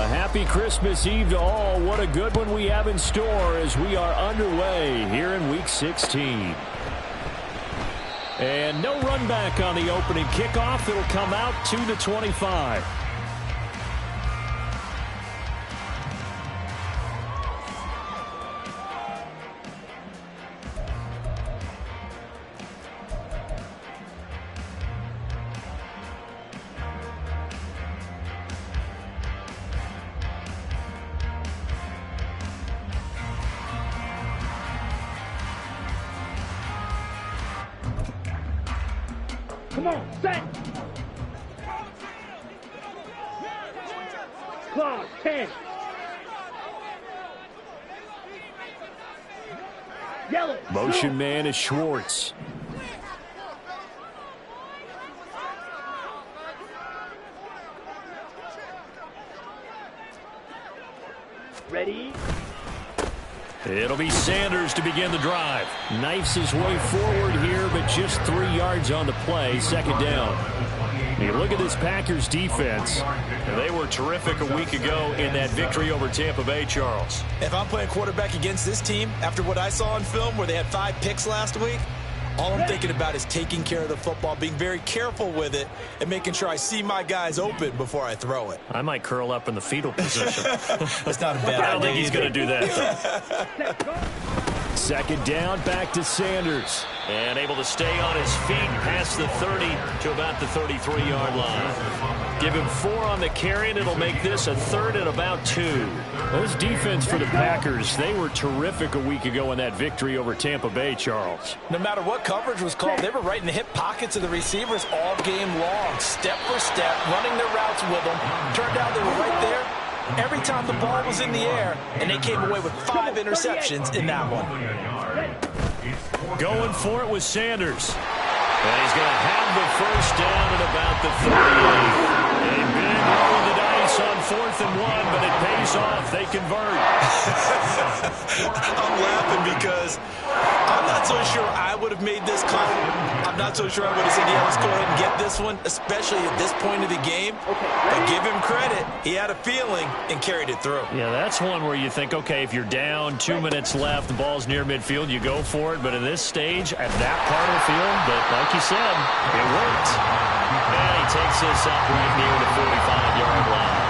A happy Christmas Eve to all. What a good one we have in store as we are underway here in Week 16. And no run back on the opening kickoff. It'll come out to the 25. Come on, set! Clock, 10. Yellow. Motion man is Schwartz. Ready? It'll be Sanders to begin the drive. Knifes his way forward here, but just 3 yards on the play. Second down. You look at this Packers defense. They were terrific a week ago in that victory over Tampa Bay, Charles. If I'm playing quarterback against this team, after what I saw on film where they had 5 picks last week, all I'm thinking about is taking care of the football, being very careful with it, and making sure I see my guys open before I throw it. I might curl up in the fetal position. That's not a bad idea. I don't think he's going to do that. Second down, back to Sanders. And able to stay on his feet past the 30 to about the 33-yard line. Give him 4 on the carry, and it'll make this a 3rd and about 2. This defense for the Packers, they were terrific a week ago in that victory over Tampa Bay, Charles. No matter what coverage was called, they were right in the hip pockets of the receivers all game long, step for step, running their routes with them. Turned out they were right there every time the ball was in the air, and they came away with 5 interceptions in that one. Going for it with Sanders. And he's going to have the first down at about the 38. A big roll of the dice on 4th and 1, but it pays off. They convert. I'm laughing because I'm not so sure I would have made this call. I'm not so sure I would have said, yeah, let's go ahead and get this one, especially at this point of the game. But give him credit. He had a feeling and carried it through. Yeah, that's one where you think, okay, if you're down, 2 minutes left, the ball's near midfield, you go for it. But in this stage, at that part of the field, but like you said, it worked. And he takes this up right near the 45-yard line.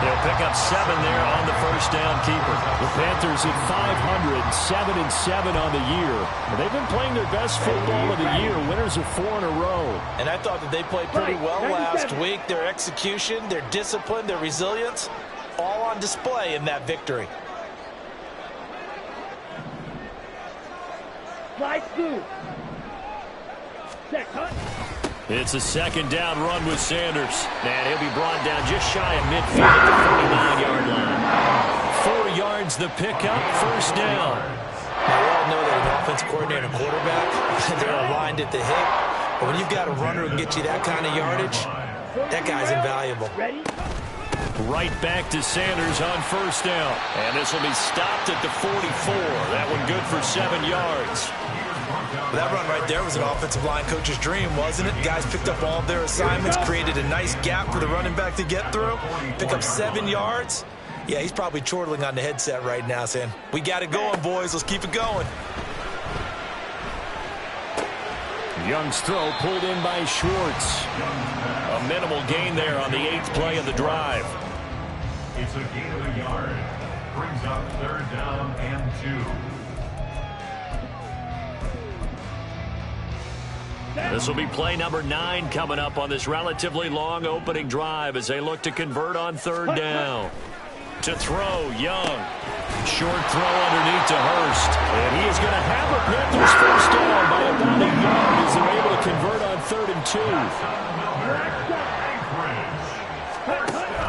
They'll pick up 7 there on the first down keeper. The Panthers at 500, 7-7 on the year. They've been playing their best football of the year. Winners of 4 in a row. And I thought that they played pretty well last week. Their execution, their discipline, their resilience, all on display in that victory. Slide through. Set, cut. It's a second down run with Sanders. And he'll be brought down just shy of midfield at the 49-yard line. 4 yards the pickup, first down. Now, we all know that an offensive coordinator and quarterback, they're aligned at the hip. But when you've got a runner who can get you that kind of yardage, that guy's invaluable. Ready? Right back to Sanders on first down. And this will be stopped at the 44. That one good for 7 yards. That run right there was an offensive line coach's dream, wasn't it? Guys picked up all of their assignments, created a nice gap for the running back to get through, pick up 7 yards. Yeah, he's probably chortling on the headset right now saying, we got it going, boys. Let's keep it going. Young's throw pulled in by Schwartz. A minimal gain there on the 8th play of the drive. It's a gain of a yard. Brings up 3rd down and 2. This will be play number 9 coming up on this relatively long opening drive as they look to convert on 3rd down. To throw, Young. Short throw underneath to Hurst. And he is going to have a Panthers first down by about 1 yard as they're able to convert on 3rd and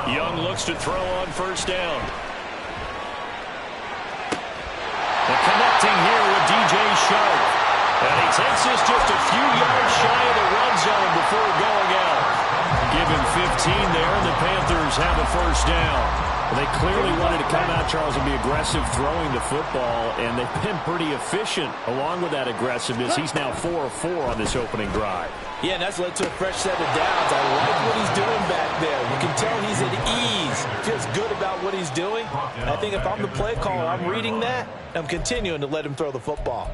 2. Young looks to throw on first down. The connecting here with DJ Sharp. And he takes this just a few yards shy of the red zone before going out. Give him 15 there, and the Panthers have a first down. They clearly wanted to come out, Charles, and be aggressive throwing the football, and they've been pretty efficient along with that aggressiveness. He's now 4 of 4 on this opening drive. Yeah, and that's led to a fresh set of downs. I like what he's doing back there. You can tell he's at ease. Feels good about he's doing. I think if I'm the play caller, I'm reading that. I'm continuing to let him throw the football.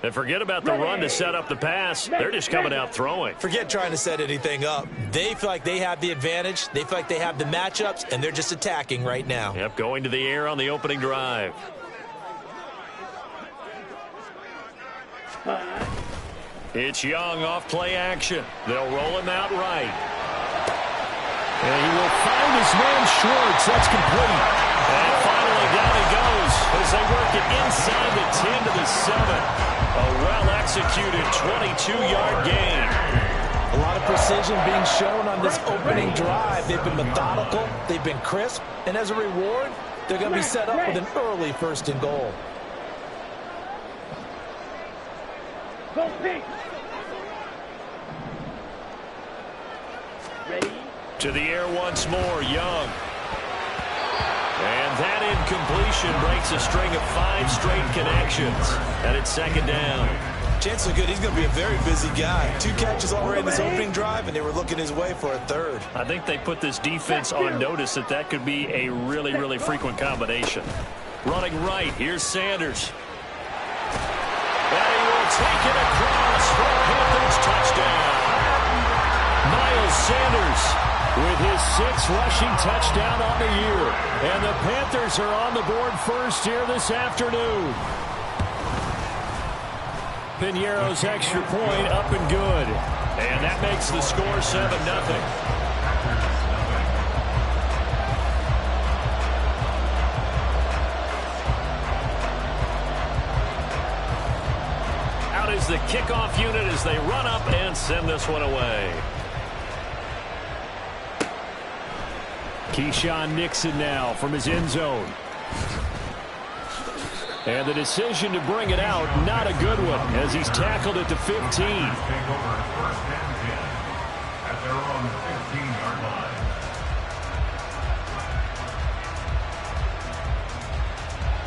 And forget about the run to set up the pass. They're just coming out throwing. Forget trying to set anything up. They feel like they have the advantage. They feel like they have the matchups, and they're just attacking right now. Yep, going to the air on the opening drive. It's Young off play action. They'll roll him out right. And he will find his man Schwartz. That's complete. And finally down he goes as they work it inside the 10 to the 7. A well-executed 22-yard gain. A lot of precision being shown on this opening drive. They've been methodical. They've been crisp. And as a reward, they're going to be set up with an early 1st and goal. Go pink. Ready? To the air once more, Young. And that incompletion breaks a string of 5 straight connections. And it's 2nd down. Chances are good. He's going to be a very busy guy. 2 catches already in this opening drive, and they were looking his way for a 3rd. I think they put this defense on notice that could be a really, really frequent combination. Running right, here's Sanders. And he will take it across for a Panthers touchdown. Miles Sanders with his 6th rushing touchdown on the year. And the Panthers are on the board first here this afternoon. Piñeiro's extra point up and good. And that makes the score 7-0. Out is the kickoff unit as they run up and send this one away. Keyshawn Nixon now from his end zone. And the decision to bring it out, not a good one, as he's tackled at the 15. Take over 1st and 10 at their own 15-yard line.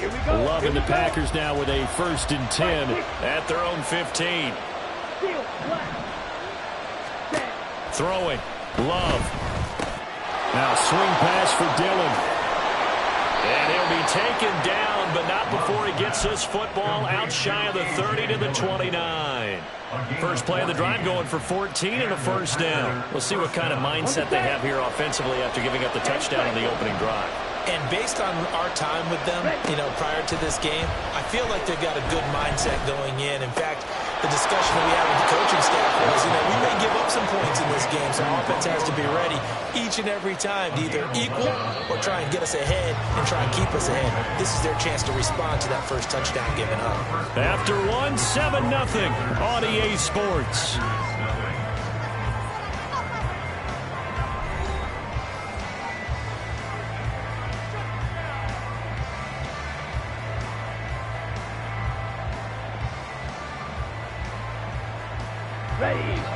Here we go. Loving the Packers now with a 1st and 10 at their own 15. Seal, black. Set. Throwing. Love. Now swing pass for Dillon. And he'll be taken down, but not before he gets this football out shy of the 30 to the 29. First play of the drive going for 14 and a 1st down. We'll see what kind of mindset they have here offensively after giving up the touchdown on the opening drive. And based on our time with them, prior to this game, I feel like they've got a good mindset going in. In fact, the discussion that we had with the coaching staff was, we may give up some points in this game, so offense has to be ready each and every time to either equal or try and get us ahead and try and keep us ahead. This is their chance to respond to that first touchdown given up. After 7-0 on EA Sports.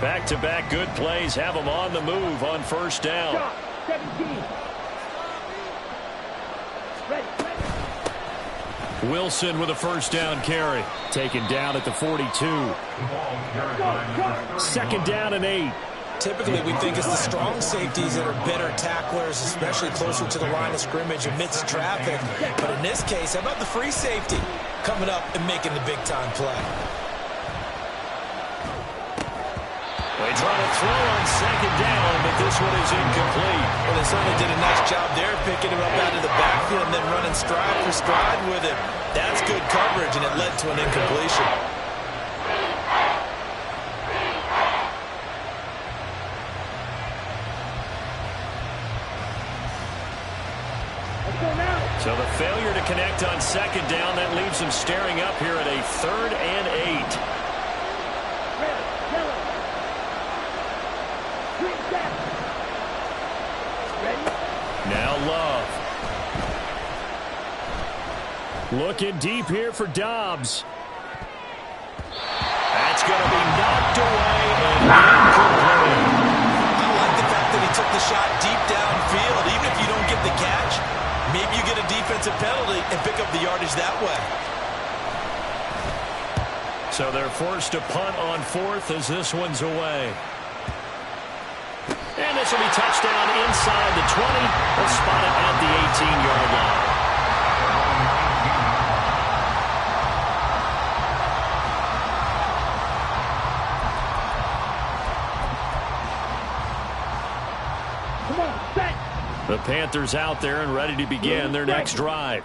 Back-to-back good plays have them on the move on 1st down. Shot, 17. Ready. Wilson with a 1st down carry. Taken down at the 42. 2nd down and 8. Typically, we think it's the strong safeties that are better tacklers, especially closer to the line of scrimmage amidst traffic. But in this case, how about the free safety coming up and making the big-time play? They try to throw on 2nd down, but this one is incomplete. Well, they certainly did a nice job there, picking him up out of the backfield and then running stride for stride with him. That's good coverage, and it led to an incompletion. So the failure to connect on 2nd down, that leaves them staring up here at a 3rd and 8. Now Love. Looking deep here for Dobbs. That's going to be knocked away and incomplete. I like the fact that he took the shot deep downfield. Even if you don't get the catch, maybe you get a defensive penalty and pick up the yardage that way. So they're forced to punt on 4th as this one's away. And the this will be touchdown inside the 20. They'll spot it at the 18-yard line. The Panthers out there and ready to begin their next drive.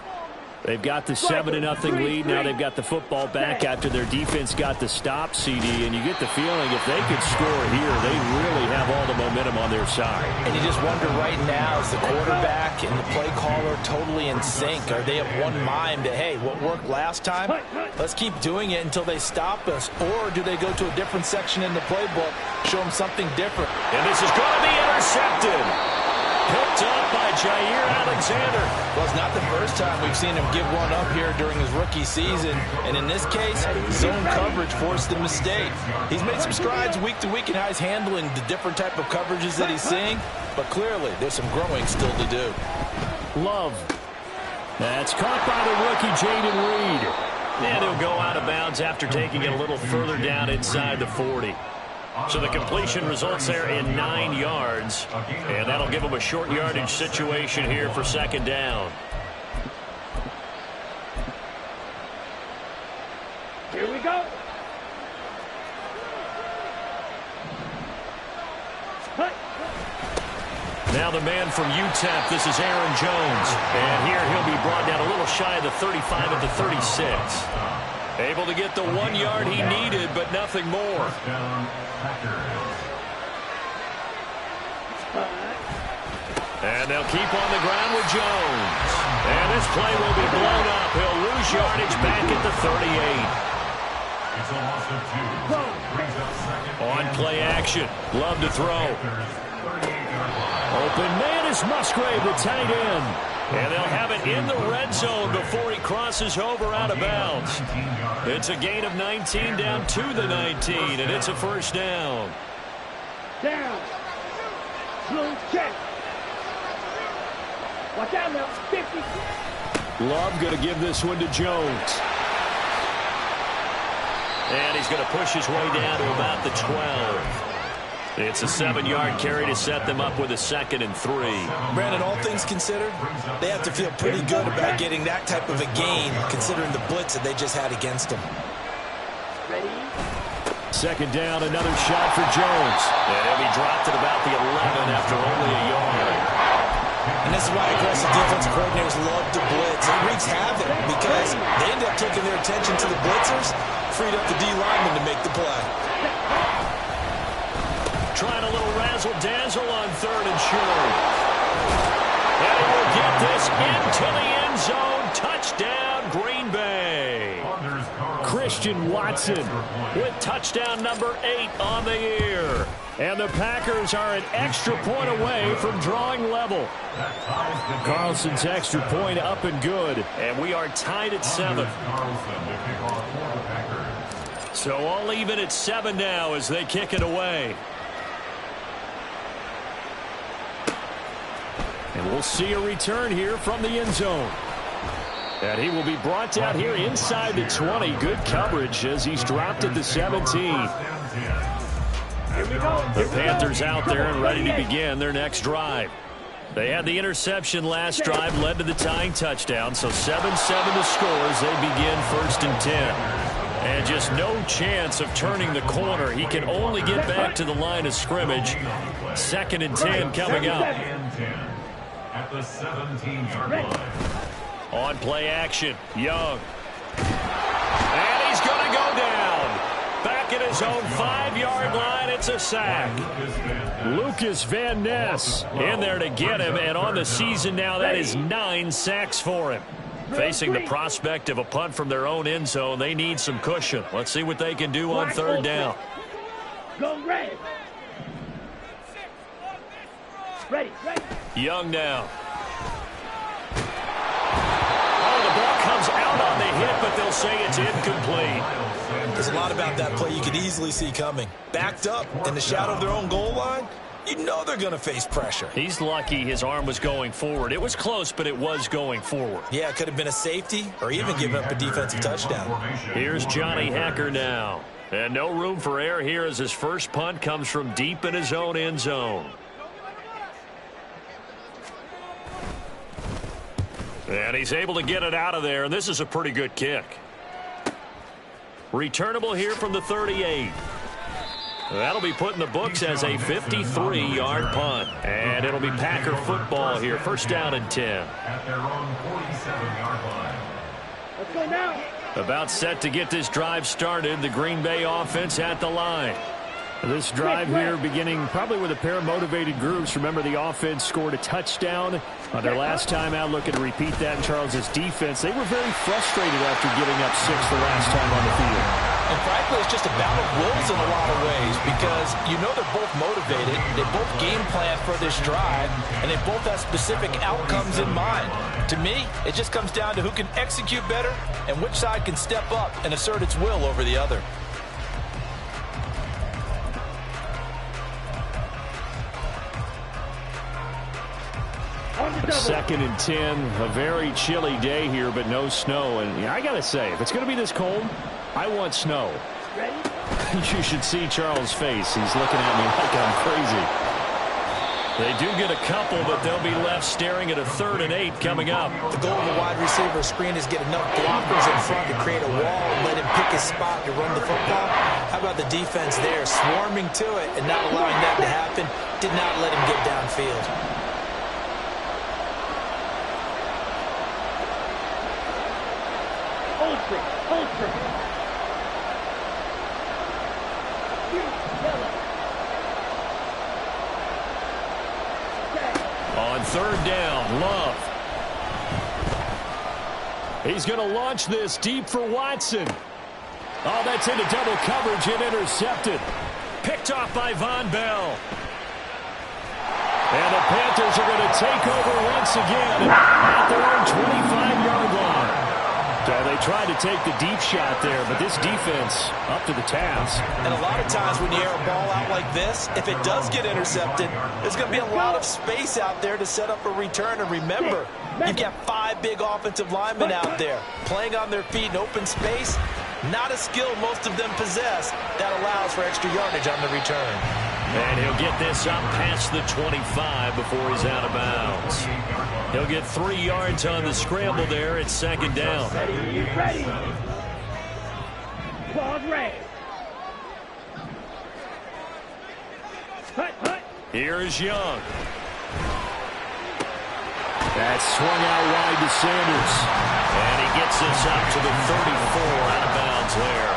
They've got the 7-0 lead. Now they've got the football back after their defense got the stop, CD. And you get the feeling if they could score here, they really have all the momentum on their side. And you just wonder right now, is the quarterback and the play caller totally in sync? Are they of one mind that, hey, what worked last time, let's keep doing it until they stop us? Or do they go to a different section in the playbook, show them something different? And this is going to be intercepted. Picked up by Jair Alexander. Well, it's not the first time we've seen him give one up here during his rookie season. And in this case, zone coverage forced the mistake. He's made some strides week to week in how he's handling the different type of coverages that he's seeing. But clearly, there's some growing still to do. Love. That's caught by the rookie, Jaden Reed. And he'll go out of bounds after taking it a little further down inside the 40. So the completion results there in 9 yards. And that'll give them a short yardage situation here for second down. Here we go. Now the man from UTEP, this is Aaron Jones. And here he'll be brought down a little shy of the 35 at the 36. Able to get the 1 yard he needed, but nothing more. And they'll keep on the ground with Jones. And this play will be blown up. He'll lose yardage back at the 38. On play action. Love to throw. Open man is Musgrave, the tight end. And they'll have it in the red zone before he crosses over out of bounds. It's a gain of 19 down to the 19, and it's a first down. Down. Slow check. Watch out now. 50. Love going to give this one to Jones. And he's going to push his way down to about the 12. It's a 7-yard carry to set them up with a 2nd and 3. Brandon, all things considered, they have to feel pretty good about getting that type of a gain, considering the blitz that they just had against them. Ready? Second down, another shot for Jones. And he'll be dropped at about the 11 after only a yard. And this is why aggressive defensive coordinators love to blitz. It wreaks havoc because they end up taking their attention to the blitzers, freed up the D lineman to make the play. Trying a little razzle-dazzle on 3rd and short. And he will get this into the end zone. Touchdown, Green Bay. Christian Watson With touchdown number 8 on the year. and the Packers are an extra point away from drawing level. Carlson's extra point up and good. And we are tied at 7. So all even at 7 now as they kick it away. And we'll see a return here from the end zone. And he will be brought down here inside the 20. Good coverage as he's dropped at the 17. The Panthers out there and ready to begin their next drive. They had the interception last drive, led to the tying touchdown. So 7-7 the score as they begin 1st and 10. And just no chance of turning the corner. He can only get back to the line of scrimmage. 2nd and 10 coming up. At the 17-yard line. On play action, Young. And he's going to go down. Back at his own 5-yard line, it's a sack. Lucas Van Ness In there to get him, and on the season now, that is 9 sacks for him. Facing the prospect of a punt from their own end zone, they need some cushion. Let's see what they can do on 3rd down. Go red. Ready. Young now. Oh, the ball comes out on the hit, but they'll say it's incomplete. There's a lot about that play you could easily see coming. Backed up in the shadow of their own goal line, you know they're going to face pressure. He's lucky his arm was going forward. It was close, but it was going forward. Yeah, it could have been a safety or even given up a defensive touchdown. Here's Johnny Hacker now. And no room for error here as his first punt comes from deep in his own end zone. And he's able to get it out of there, and this is a pretty good kick. Returnable here from the 38. That'll be put in the books as a 53-yard punt. And it'll be Packer football here. First down and 10. At their own 47-yard line. Let's go now. About set to get this drive started. The Green Bay offense at the line. This drive here beginning probably with a pair of motivated groups. Remember, the offense scored a touchdown on their last time out. Looking to repeat that in Charles's defense. They were very frustrated after giving up 6 the last time on the field. And frankly, it's just a battle of wills in a lot of ways because you know they're both motivated. They both game plan for this drive, and they both have specific outcomes in mind. To me, it just comes down to who can execute better and which side can step up and assert its will over the other. Second and 10, a very chilly day here, but no snow. And I got to say, if it's going to be this cold, I want snow. Ready? You should see Charles' face. He's looking at me like I'm crazy. They do get a couple, but they'll be left staring at a 3rd and 8 coming up. The goal of a wide receiver screen is get enough blockers in front to create a wall and let him pick his spot to run the football. How about the defense there, swarming to it and not allowing that to happen? Did not let him get downfield. Hold for. On 3rd down, Love. He's going to launch this deep for Watson. Oh, that's into double coverage and intercepted. Picked off by Von Bell. And the Panthers are going to take over once again at their own 25-yard line. So they tried to take the deep shot there, but this defense up to the task. And a lot of times when you air a ball out like this, if it does get intercepted, there's going to be a lot of space out there to set up a return. And remember, you've got 5 big offensive linemen out there playing on their feet in open space. Not a skill most of them possess that allows for extra yardage on the return. And he'll get this up past the 25 before he's out of bounds. He'll get 3 yards on the scramble there. It's 2nd down. Ready. Claws raised. Hut. Here's Young. That's swung out wide to Sanders. And he gets this up to the 34 out of bounds there.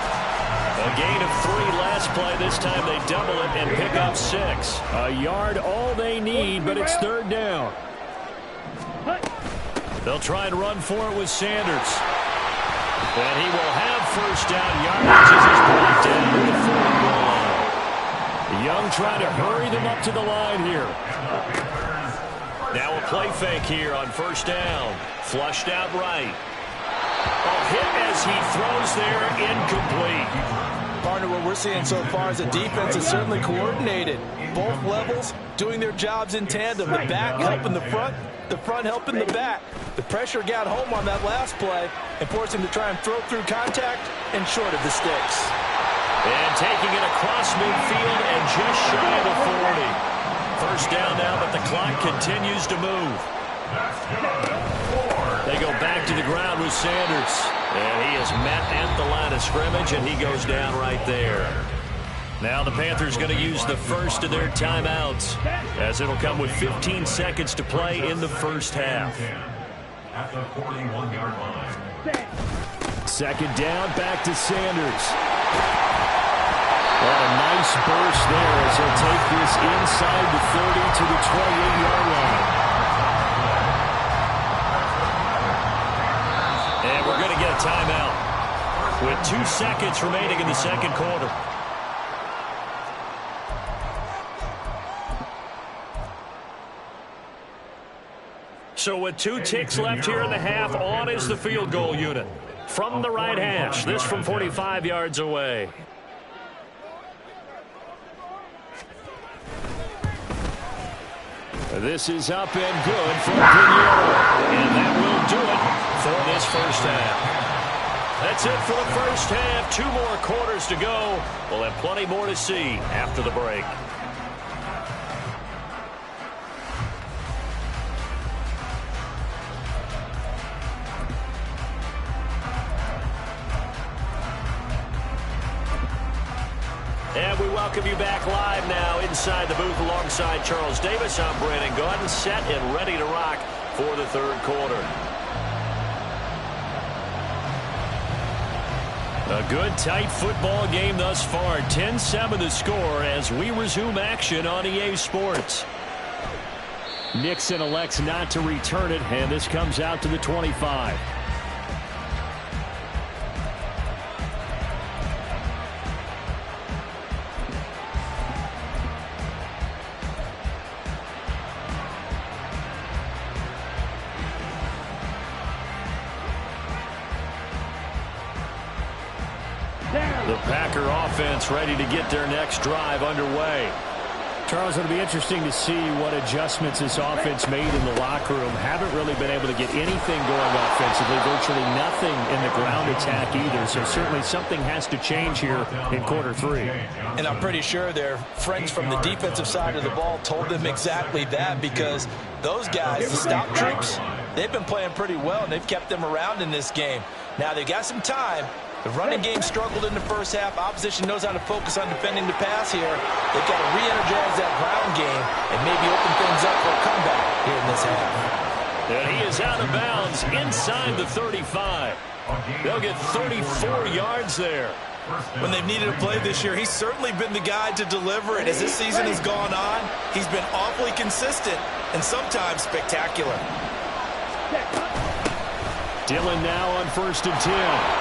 A gain of 3 last play. This time they double it and pick up 6. A yard all they need, but it's 3rd down. They'll try and run for it with Sanders. And he will have 1st down yardage as he's brought down to the 40-goal line. Young trying to hurry them up to the line here. Now a play fake here on 1st down. Flushed out right. A hit as he throws there, incomplete. Partner, what we're seeing so far is the defense is certainly coordinated. Both levels doing their jobs in tandem. The back helping the front helping the back. The pressure got home on that last play and forced him to try and throw through contact and short of the sticks. And taking it across midfield and just shy of the 40. 1st down now, but the clock continues to move. They go back to the ground with Sanders. And he is met at the line of scrimmage, and he goes down right there. Now the Panthers going to use the first of their timeouts, as it'll come with 15 seconds to play in the 1st half. At the 41-yard line. 2nd down, back to Sanders. What a nice burst there as he'll take this inside the 30 to the 28-yard line. And we're going to get a timeout with 2 seconds remaining in the 2nd quarter. So with 2 ticks left here in the half, on is the field goal unit. From the right hash, this from 45 yards away. This is up and good for Pinheiro. And that will do it for this 1st half. That's it for the 1st half. 2 more quarters to go. We'll have plenty more to see after the break. welcome you back live now inside the booth alongside Charles Davis. I'm Brandon Gaudin, set and ready to rock for the third quarter. A good, tight football game thus far. 10-7 the score as we resume action on EA Sports. Nixon elects not to return it, and this comes out to the 25. The Packer offense ready to get their next drive underway. Charles, it'll be interesting to see what adjustments this offense made in the locker room. Haven't really been able to get anything going offensively, virtually nothing in the ground attack either. So certainly something has to change here in quarter three. And I'm pretty sure their friends from the defensive side of the ball told them exactly that, because those guys, the stop troops, they've been playing pretty well, and they've kept them around in this game. Now, they've got some time. The running game struggled in the first half. Opposition knows how to focus on defending the pass here. They've got to re-energize that ground game and maybe open things up for a comeback here in this half. And he is out of bounds inside the 35. They'll get 34 yards there. When they've needed a play this year, he's certainly been the guy to deliver it. As this season has gone on, he's been awfully consistent and sometimes spectacular. Dillon now on 1st and 10.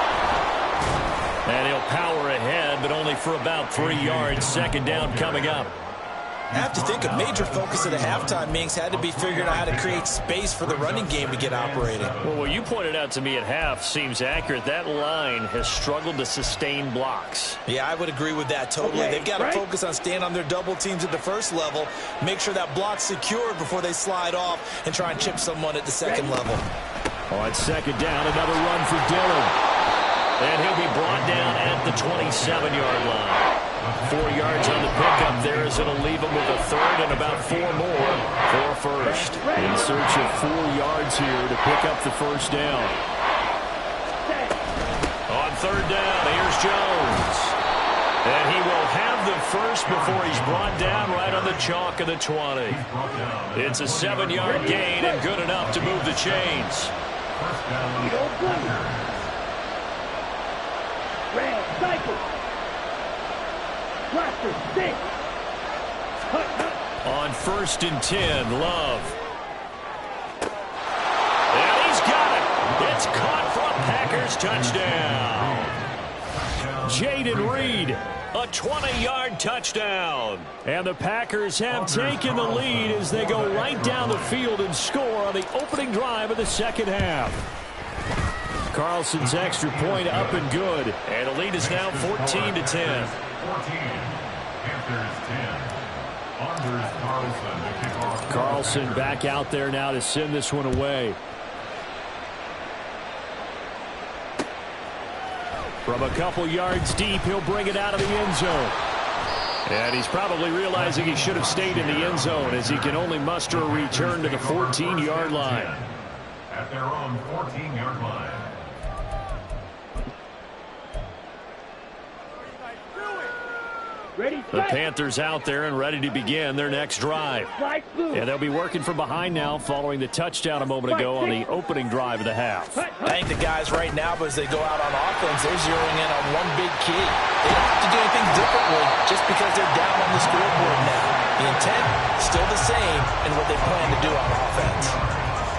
And he'll power ahead, but only for about 3 yards. Second down coming up. I have to think a major focus of the halftime meetings had to be figuring out how to create space for the running game to get operating. Well, what you pointed out to me at half seems accurate. That line has struggled to sustain blocks. Yeah, I would agree with that totally. Okay, They've got to focus on staying on their double teams at the first level, make sure that block's secured before they slide off and try and chip someone at the second level. On second down, another run for Dillon. And he'll be brought down at the 27-yard line. 4 yards on the pickup there as it'll leave him with a third and about 4 more for a first. In search of 4 yards here to pick up the first down. On third down, here's Jones. And he will have the first before he's brought down right on the chalk of the 20. It's a 7-yard gain and good enough to move the chains. First down, Red, cycle. Cluster, stick. On 1st and 10, Love. And he's got it. It's caught for a Packers touchdown. Jaden Reed. A 20-yard touchdown. And the Packers have taken the lead as they go right down the field and score on the opening drive of the second half. Carlson's extra point up and good. And the lead is now 14-10. 14. Panthers 10. Anders Carlson to kick off. Carlson back out there now to send this one away. From a couple yards deep, he'll bring it out of the end zone. And he's probably realizing he should have stayed in the end zone as he can only muster a return to the 14-yard line. At their own 14-yard line. Ready, The set. Panthers out there and ready to begin their next drive. Slide through. And they'll be working from behind now following the touchdown a moment ago on the opening drive of the half. I think the guys right now, as they go out on offense, they're zeroing in on one big key. They don't have to do anything differently just because they're down on the scoreboard now. The intent, still the same in what they plan to do on offense.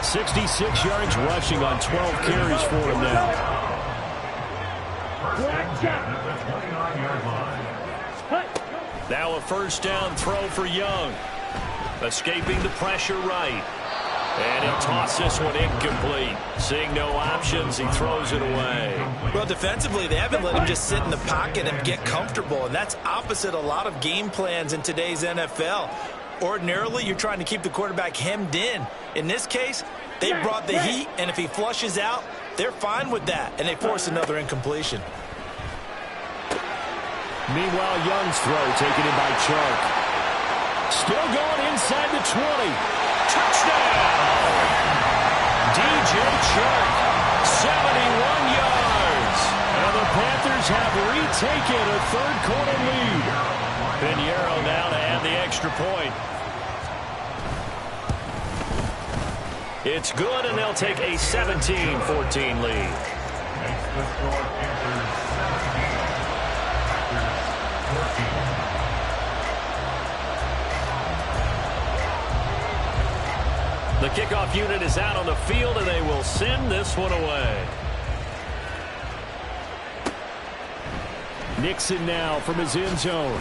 66 yards rushing on 12 carries for him now. Black shot. At the 29-yard line. Now a first down throw for Young. Escaping the pressure right. And he'll toss this one incomplete. Seeing no options, he throws it away. Well, defensively, they haven't let him just sit in the pocket and get comfortable, and that's opposite a lot of game plans in today's NFL. Ordinarily, you're trying to keep the quarterback hemmed in. In this case, they brought the heat, and if he flushes out, they're fine with that, and they force another incompletion. Meanwhile, Young's throw taken in by Chark. Still going inside the 20. Touchdown! DJ Chark, 71 yards. And the Panthers have retaken a third-quarter lead. Pinheiro now to add the extra point. It's good, and they'll take a 17-14 lead. Makes the score Panthers 17, Packers 14. The kickoff unit is out on the field, and they will send this one away. Nixon now from his end zone.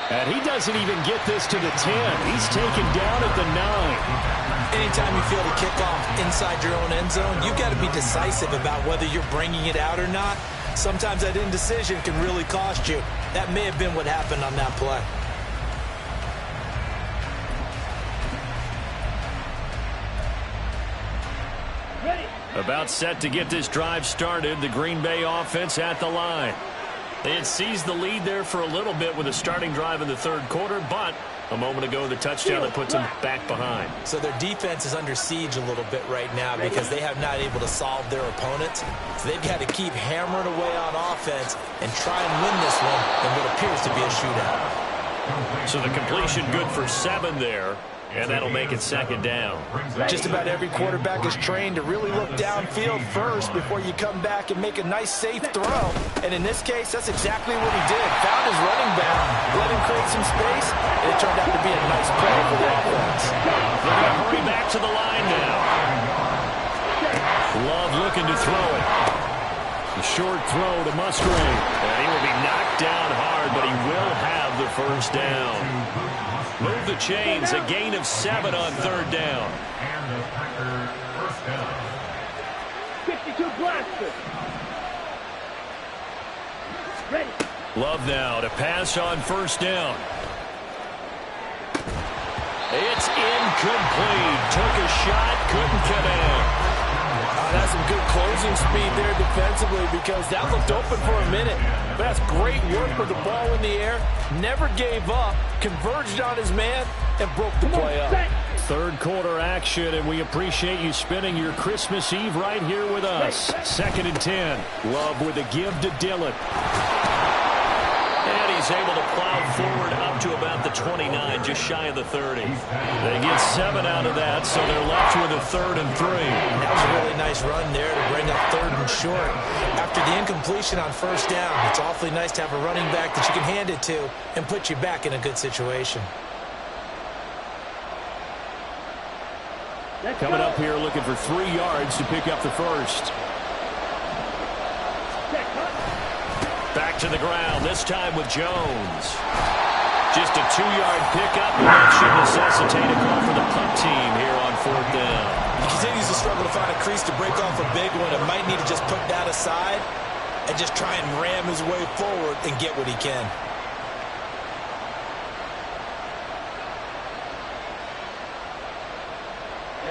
And he doesn't even get this to the 10. He's taken down at the 9. Anytime you feel the kickoff inside your own end zone, you've got to be decisive about whether you're bringing it out or not. Sometimes that indecision can really cost you. That may have been what happened on that play. About set to get this drive started, the Green Bay offense at the line. They had seized the lead there for a little bit with a starting drive in the third quarter, but a moment ago the touchdown that puts them back behind. So their defense is under siege a little bit right now because they have not able to solve their opponents. So they've got to keep hammering away on offense and try and win this one in what appears to be a shootout. So the completion good for 7 there. And that'll make it second down. Just about every quarterback is trained to really look downfield first before you come back and make a nice, safe throw. And in this case, that's exactly what he did. Found his running back, let him create some space, and it turned out to be a nice play for the offense. They're going to hurry back to the line now. Love looking to throw it. A short throw to Musgrave. And he will be knocked down hard, but he will have the first down. Move the chains, a gain of 7 on third down. And the Packers first down. 52 blaster. Ready. Love now to pass on first down. It's incomplete. Took a shot, couldn't connect. That's some good closing speed there defensively because that looked open for a minute. But that's great work with the ball in the air. Never gave up, converged on his man, and broke the play up. Third quarter action, and we appreciate you spending your Christmas Eve right here with us. 2nd and 10. Love with a give to Dillon. And he's able to plow forward up to about the 29, just shy of the 30. They get 7 out of that, so they're left with a 3rd and 3. That was a really nice run there to bring up 3rd and short. After the incompletion on first down, it's awfully nice to have a running back that you can hand it to and put you back in a good situation. Coming up here looking for 3 yards to pick up the first. Back to the ground, this time with Jones. Just a 2-yard pickup, and that should necessitate a call for the punt team here on 4th down. He continues to struggle to find a crease to break off a big one. It might need to just put that aside and just try and ram his way forward and get what he can.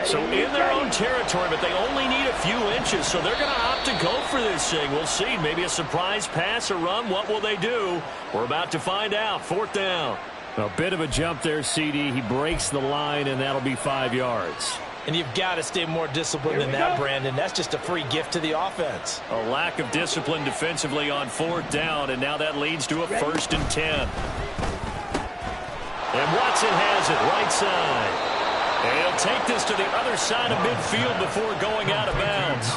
So in their own territory, but they only need a few inches, so they're going to opt to go for this thing. We'll see. Maybe a surprise pass or run. What will they do? We're about to find out. 4th down. A bit of a jump there, CD. He breaks the line, and that'll be 5 yards. And you've got to stay more disciplined than that, Brandon. That's just a free gift to the offense. A lack of discipline defensively on 4th down, and now that leads to a 1st and 10. And Watson has it right side. And he'll take this to the other side of midfield before going out of bounds.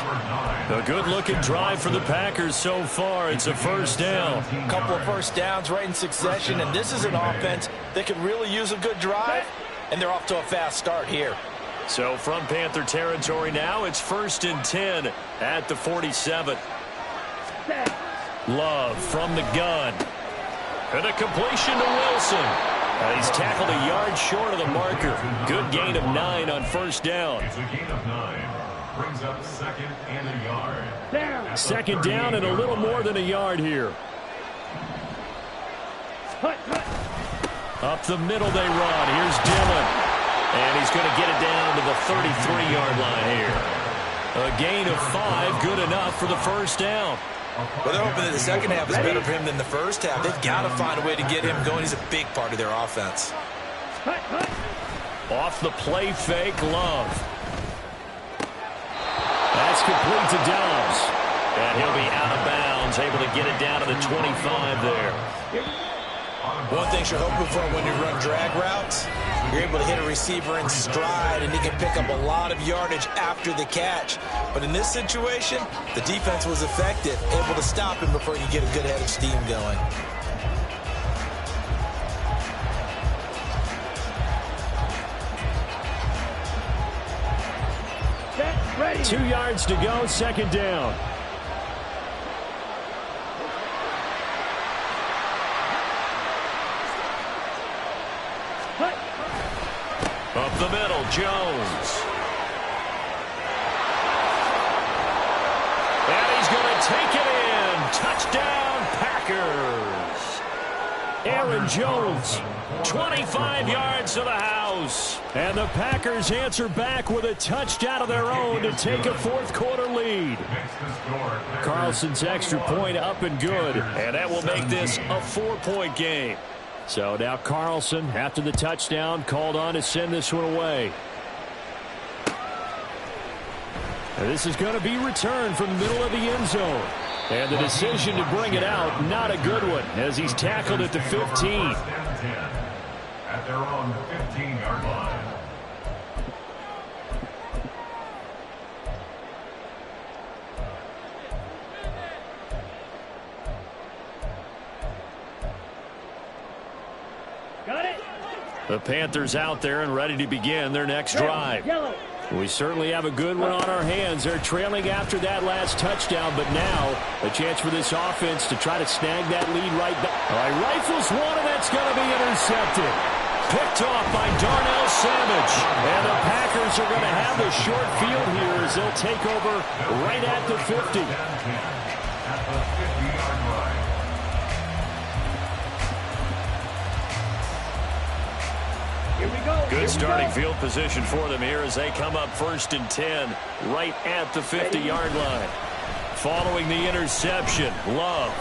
A good-looking drive for the Packers so far. It's a 1st down. A couple of first downs right in succession, and this is an offense that can really use a good drive, and they're off to a fast start here. So from Panther territory now, it's 1st and 10 at the 47. Love from the gun. And a completion to Wilson. He's tackled a yard short of the marker. Good gain of 9 on 1st down. It's a gain of 9. Brings up 2nd and a yard. 2nd down and a little more than a yard here. Up the middle they run. Here's Dillon. And he's going to get it down to the 33-yard line here. A gain of 5, good enough for the 1st down. Well, they're hoping that the second half is better for him than the first half. They've got to find a way to get him going. He's a big part of their offense. Off the play fake, Love. That's complete to Dobbs. And he'll be out of bounds, able to get it down to the 25 there. One thing you're hoping for when you run drag routes, you're able to hit a receiver in stride, and he can pick up a lot of yardage after the catch. But in this situation, the defense was effective, able to stop him before he could get a good head of steam going. Ready. 2 yards to go, second down. Up the middle, Jones. And he's going to take it in. Touchdown, Packers. Aaron Jones. 25 yards to the house. And the Packers answer back with a touchdown of their own to take a fourth-quarter lead. Carlson's extra point up and good. And that will make this a 4-point game. So now Carlson, after the touchdown, called on to send this one away. And this is going to be returned from the middle of the end zone. And the decision to bring it out, not a good one, as he's tackled at the 15. At their own 15-yard line. Got it. The Panthers out there and ready to begin their next drive. Yellow. We certainly have a good one on our hands. They're trailing after that last touchdown, but now a chance for this offense to try to snag that lead right back. All right, rifles one, and that's going to be intercepted. Picked off by Darnell Savage. And the Packers are going to have the short field here as they'll take over right at the 50. At the 50-yard line. Here we go. Good starting field position for them here as they come up 1st and 10 right at the 50-yard line. Following the interception, Love.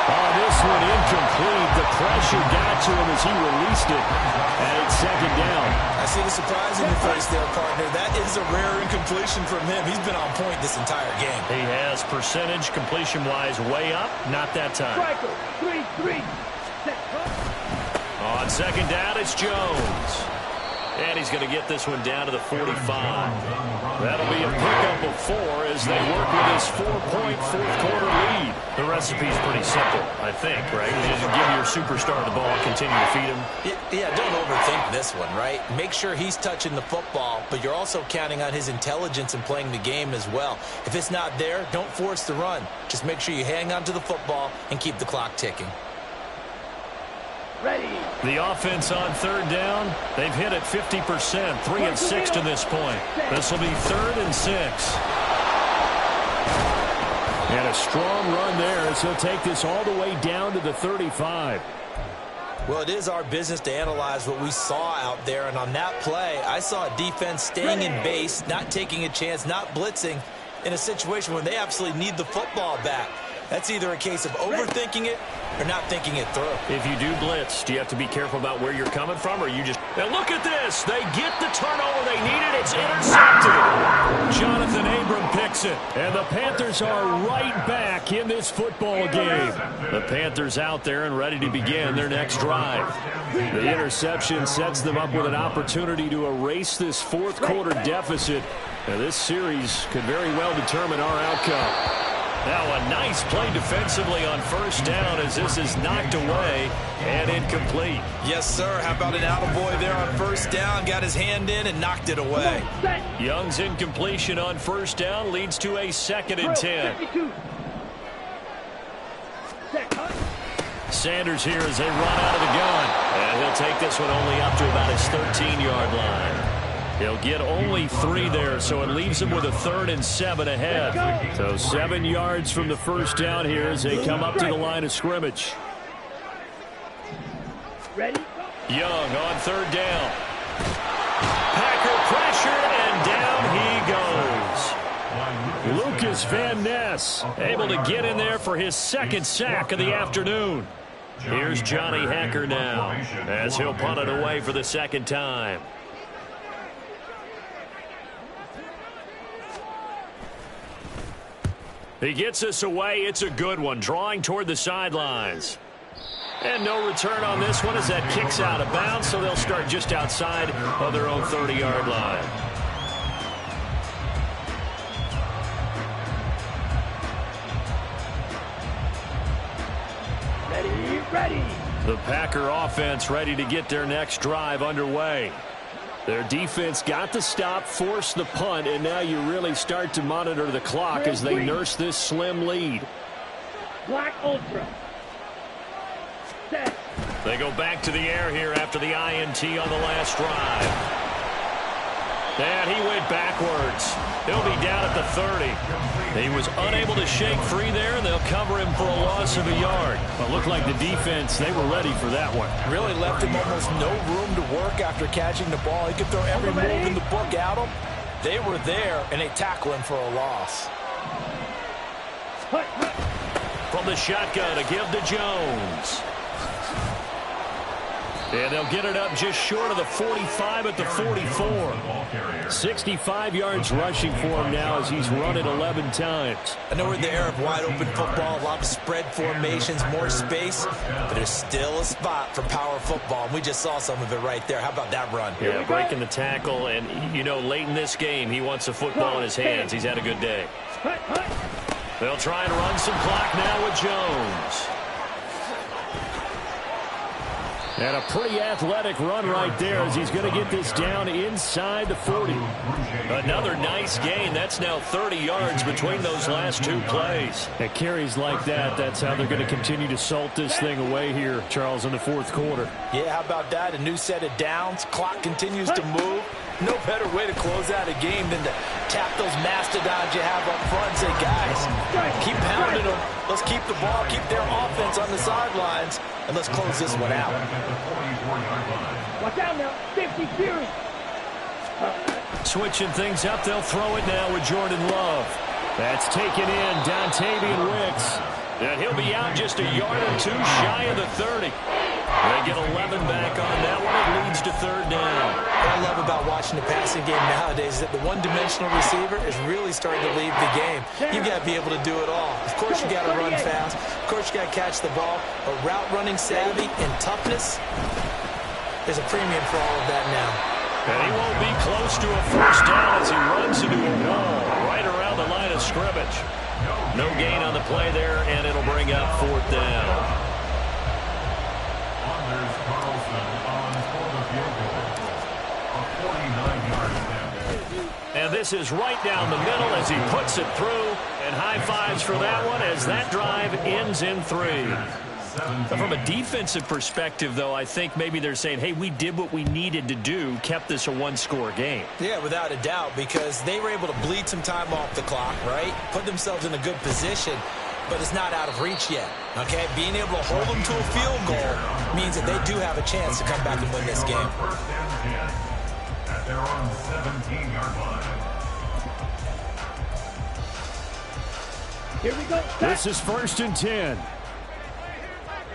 Oh, this one incomplete. The pressure got to him as he released it. And it's second down. I see the surprise in your face there, partner. That is a rare incompletion from him. He's been on point this entire game. He has percentage completion-wise way up. Not that time. Striker. 3-3. Set. On second down, it's Jones. And he's going to get this one down to the 45. That'll be a pickup of 4 as they work with his 4-point fourth-quarter lead. The recipe's pretty simple, I think, right? You just give your superstar the ball, continue to feed him. Yeah, don't overthink this one, right? Make sure he's touching the football, but you're also counting on his intelligence in playing the game as well. If it's not there, don't force the run. Just make sure you hang on to the football and keep the clock ticking. Ready. The offense on third down, they've hit it 50%, 3 of 6 to this point. This will be 3rd and 6. And a strong run there as he'll take this all the way down to the 35. Well, it is our business to analyze what we saw out there, and on that play, I saw a defense staying in base, not taking a chance, not blitzing in a situation where they absolutely need the football back. That's either a case of overthinking it or not thinking it through. If you do blitz, do you have to be careful about where you're coming from, or you just... Now look at this. They get the turnover they needed. It's intercepted. Jonathan Abram picks it. And the Panthers are right back in this football game. The Panthers out there and ready to begin their next drive. The interception sets them up with an opportunity to erase this fourth-quarter deficit. Now, this series could very well determine our outcome. Now a nice play defensively on first down as this is knocked away and incomplete. Yes, sir. How about an attaboy there on first down? Got his hand in and knocked it away. Young's incompletion on first down leads to a 2nd and 10. Sanders here as they run out of the gun. And he'll take this one only up to about his 13-yard line. He'll get only 3 there, so it leaves him with a 3rd and 7 ahead. So 7 yards from the first down here as they come up to the line of scrimmage. Ready? Young on 3rd down. Packer pressure, and down he goes. Lucas Van Ness able to get in there for his 2nd sack of the afternoon. Here's Johnny Hacker now as he'll punt it away for the 2nd time. He gets this away. It's a good one. Drawing toward the sidelines. And no return on this one as that kicks out of bounds, so they'll start just outside of their own 30-yard line. Ready. The Packer offense ready to get their next drive underway. Their defense got the stop, forced the punt, and now you really start to monitor the clock as they nurse this slim lead. Black Ultra. Set. They go back to the air here after the INT on the last drive. And he went backwards. He'll be down at the 30. He was unable to shake free there, and they'll cover him for a loss of a yard. Well, it looked like the defense, they were ready for that one. Really left him almost no room to work after catching the ball. He could throw every move in the book at him. They were there, and they tackle him for a loss. From the shotgun, a give to Jones. And they'll get it up just short of the 45 at the 44. 65 yards rushing for him now as he's run it 11 times. I know we're in the era of wide-open football, a lot of spread formations, more space, but there's still a spot for power football, and we just saw some of it right there. How about that run? Yeah, breaking the tackle, and, you know, late in this game, he wants the football in his hands. He's had a good day. They'll try and run some clock now with Jones. And a pretty athletic run right there as he's going to get this down inside the 40. Another nice gain. That's now 30 yards between those last two plays. At carries like that, that's how they're going to continue to salt this thing away here, Charles, in the fourth quarter. Yeah, how about that? A new set of downs. Clock continues to move. No better way to close out a game than to tap those mastodons you have up front and say, guys, keep pounding them. Let's keep the ball, keep their offense on the sidelines, and let's close this one out. Watch out now. 50 Fury. Switching things up, they'll throw it now with Jordan Love. That's taken in, Dontavian Wicks. And he'll be out just a yard or two shy of the 30. They get 11 back on that one. It leads to third down. What I love about watching the passing game nowadays is that the one-dimensional receiver is really starting to lead the game. You've got to be able to do it all. Of course, you got to run fast. Of course, you got to catch the ball. But route running savvy and toughness, there's a premium for all of that now. And he won't be close to a first down as he runs into a wall right around the line of scrimmage. No gain on the play there, and it'll bring up fourth down. And this is right down the middle as he puts it through. And high fives for that one as that drive ends in 3. From a defensive perspective, though, I think maybe they're saying, hey, we did what we needed to do, kept this a one-score game. Yeah, without a doubt, because they were able to bleed some time off the clock, right? Put themselves in a good position, but it's not out of reach yet, okay? Being able to hold them to a field goal means that they do have a chance to come back and win this game. At their own 17-yard line. Here we go. This is 1st and 10.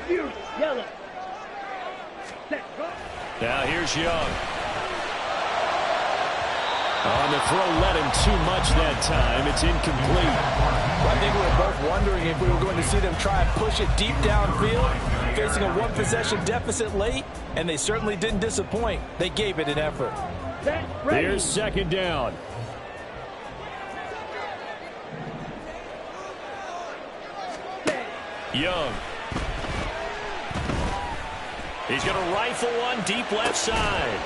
Fury. Yellow. Set. Go. Now here's Young. On the throw, let him too much that time. It's incomplete. I think we were both wondering if we were going to see them try and push it deep downfield, facing a one-possession deficit late, and they certainly didn't disappoint. They gave it an effort. Set. Ready. Here's 2nd down. Set. Young. He's going to rifle one deep left side.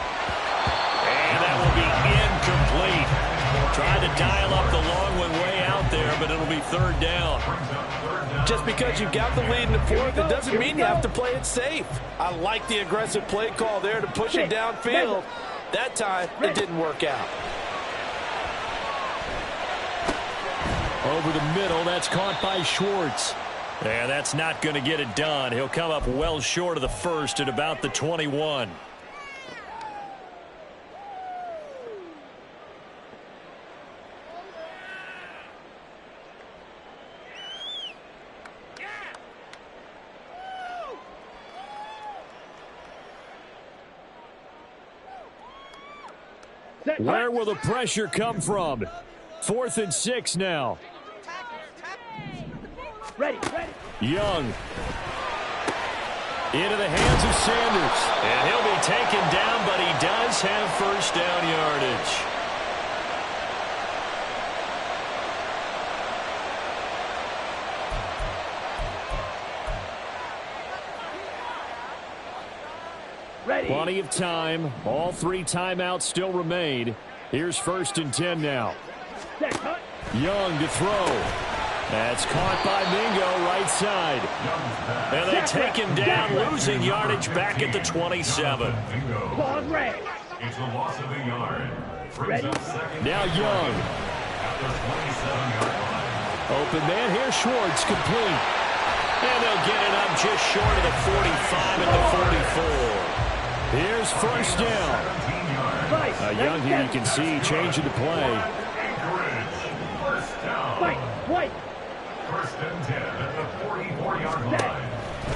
And that will be incomplete. Tried to dial up the long one way out there, but it'll be third down. Just because you got the lead in the fourth, it doesn't mean you have to play it safe. I like the aggressive play call there to push it downfield. That time, it didn't work out. Over the middle, that's caught by Schwartz. Yeah, that's not going to get it done. He'll come up well short of the first at about the 21. Where will the pressure come from? 4th and 6 now. Ready. Young. Into the hands of Sanders. And he'll be taken down, but he does have first down yardage. Ready. Plenty of time. All 3 timeouts still remain. Here's 1st and 10 now. Set, cut. Young to throw. That's caught by Mingo, right side. And they take him down, losing yardage back at the 27. Pause red. It's a loss of a yard. Ready. Now Young. At the 27-yard line. Open man here, Schwartz, complete. And they'll get it up just short of the 45 at the 44. Here's first down. Young here, you can see, changing the play. Anchorage. First down. Fight. White. 1st and 10 at the 44-yard line.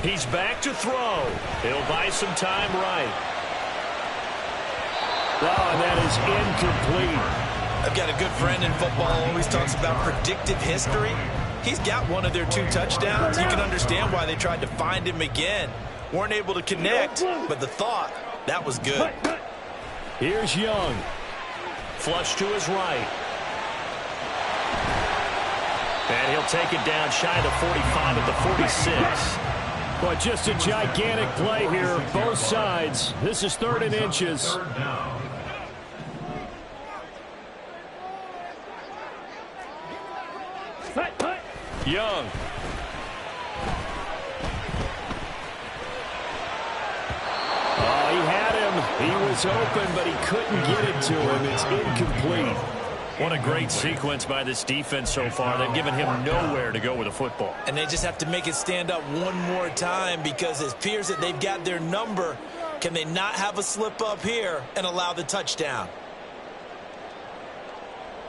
He's back to throw. He'll buy some time right. Oh, and that is incomplete. I've got a good friend in football, always talks about predictive history. He's got one of their 2 touchdowns. You can understand why they tried to find him again. Weren't able to connect, but the thought, that was good. Here's Young. Flush to his right. And he'll take it down shy of the 45 at the 46. Boy, just a gigantic play here, both sides. This is 3rd and inches. 3rd down. Young. Oh, he had him. He was open, but he couldn't get it to him. It's incomplete. What a great sequence by this defense so far. They've given him nowhere to go with the football. And they just have to make it stand up one more time because it appears that they've got their number. Can they not have a slip up here and allow the touchdown?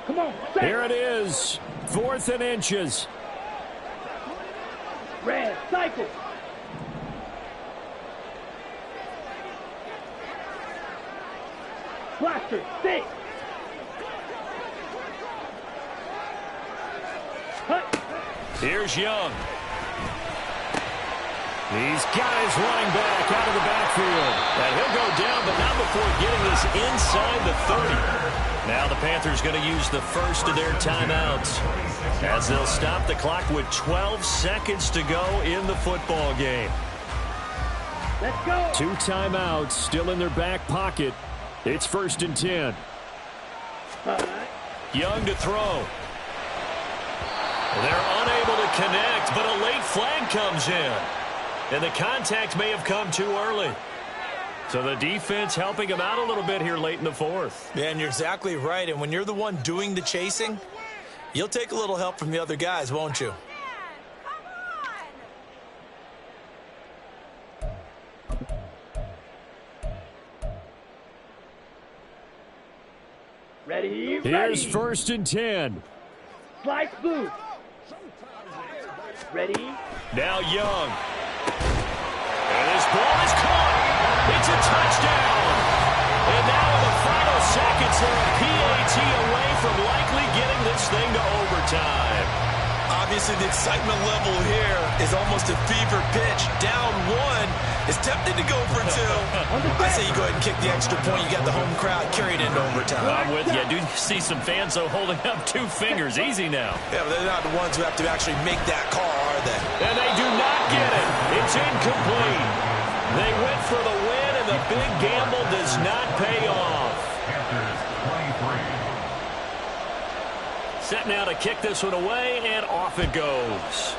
Come on. Here it is. 4th and inches. Red. Cycle. Blaster. Stick. Here's Young. He's got his running back out of the backfield. And he'll go down, but not before getting this inside the 30. Now the Panthers going to use the first of their timeouts as they'll stop the clock with 12 seconds to go in the football game. Let's go. 2 timeouts still in their back pocket. It's 1st and 10. Young to throw. They're unable to connect, but a late flag comes in. And the contact may have come too early. So the defense helping him out a little bit here late in the 4th. Yeah, and you're exactly right. And when you're the one doing the chasing, you'll take a little help from the other guys, won't you? Ready. Here's Ready. 1st and 10. Slice blue. Ready. Now Young. And his ball is caught. It's a touchdown. And now in the final seconds, they're a PAT away from likely getting this thing to overtime. Obviously, the excitement level here is almost a fever pitch. Down 1 is tempted to go for 2. I say you go ahead and kick the extra point. You got the home crowd. Carry it into overtime. I'm with you. I do see some fans, though, holding up 2 fingers. Easy now. Yeah, but they're not the ones who have to actually make that call, are they? And they do not get it. It's incomplete. They went for the win, and the big gamble does not pay off. Panthers 23. Set now to kick this one away, and off it goes.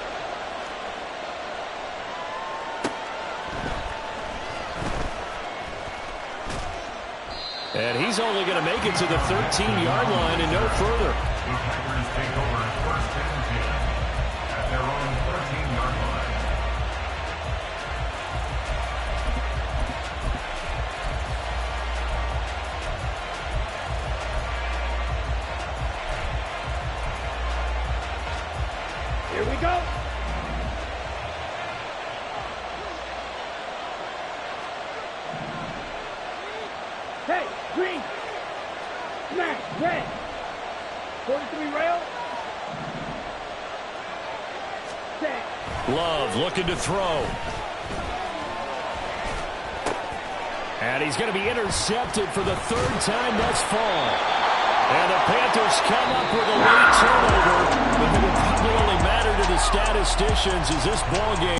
And he's only going to make it to the 13-yard line and no further. The Packers take over 1st and 10 at their own 13-yard line. Here we go. Hey, green. Smash, red. 43 rail. Set. Love looking to throw. And he's going to be intercepted for the third time thus far. And the Panthers come up with a late turnover, but it will probably only matter to the statisticians as this ball game